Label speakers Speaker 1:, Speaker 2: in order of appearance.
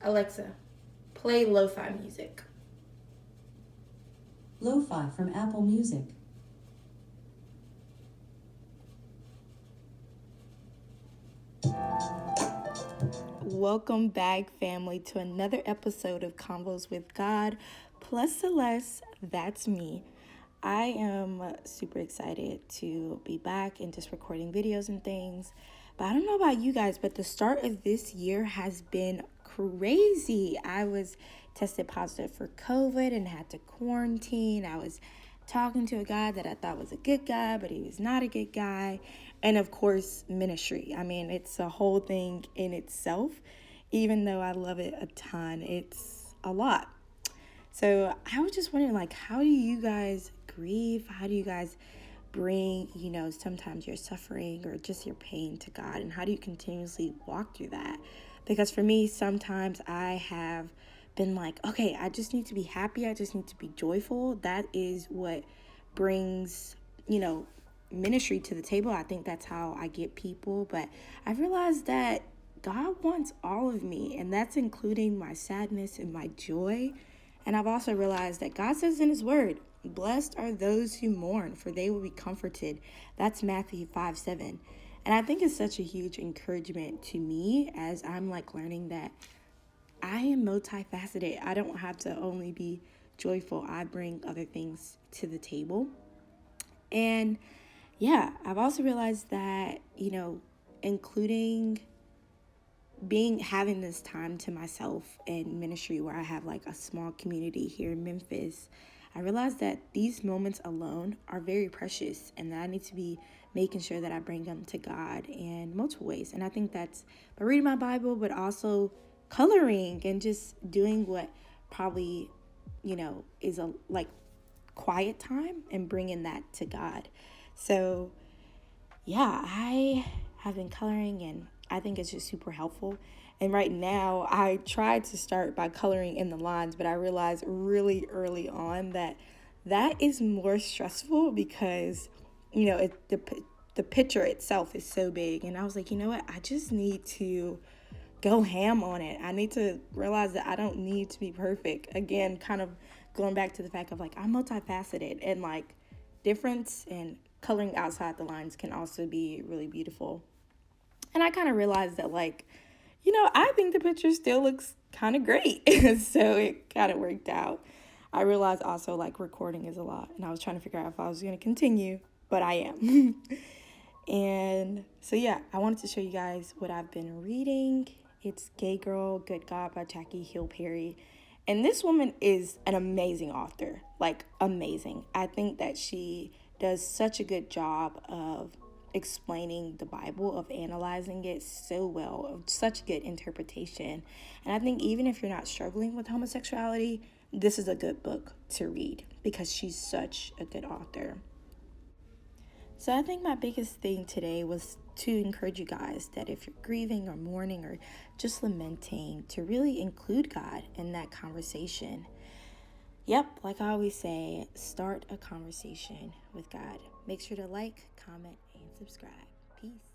Speaker 1: Alexa, play lo-fi music.
Speaker 2: Lo-fi from Apple Music.
Speaker 1: Welcome back, family, to another episode of Convos with God plus Celeste. That's me. I am super excited to be back and just recording videos and things. But I don't know about you guys, but the start of this year has been crazy. I was tested positive for COVID and had to quarantine. I was talking to a guy that I thought was a good guy, but he was not a good guy. And of course, ministry. I mean, it's a whole thing in itself. Even though I love it a ton, it's a lot. So I was just wondering, like, how do you guys grieve? How do you guys bring, sometimes your suffering or just your pain to God? And how do you continuously walk through that? Because for me, sometimes I have been like, okay, I just need to be happy. I just need to be joyful. That is what brings, ministry to the table. I think that's how I get people. But I've realized that God wants all of me, and that's including my sadness and my joy. And I've also realized that God says in his word, blessed are those who mourn, for they will be comforted. That's Matthew 5:7. And I think it's such a huge encouragement to me as I'm like learning that I am multifaceted. I don't have to only be joyful. I bring other things to the table. And yeah, I've also realized that, including having this time to myself in ministry where I have like a small community here in Memphis, I realized that these moments alone are very precious and that I need to be making sure that I bring them to God in multiple ways. And I think that's by reading my Bible, but also coloring and just doing what probably, is a like quiet time and bringing that to God. So yeah, I have been coloring and I think it's just super helpful. And right now, I tried to start by coloring in the lines, but I realized really early on that that is more stressful because, the picture itself is so big. And I was like, you know what? I just need to go ham on it. I need to realize that I don't need to be perfect. Again, kind of going back to the fact of like, I'm multifaceted and like difference and coloring outside the lines can also be really beautiful. And I kind of realized that like, I think the picture still looks kind of great. So it kind of worked out. I realized also like recording is a lot and I was trying to figure out if I was going to continue, but I am. And so yeah, I wanted to show you guys what I've been reading. It's Gay Girl, Good God by Jackie Hill Perry. And this woman is an amazing author, like amazing. I think that she does such a good job of explaining the Bible, of analyzing it so well, of such good interpretation. And I think even if you're not struggling with homosexuality, this is a good book to read because she's such a good author. So I think my biggest thing today was to encourage you guys that if you're grieving or mourning or just lamenting, to really include God in that conversation. Yep, like I always say, start a conversation with God. Make sure to like, comment, and subscribe. Peace.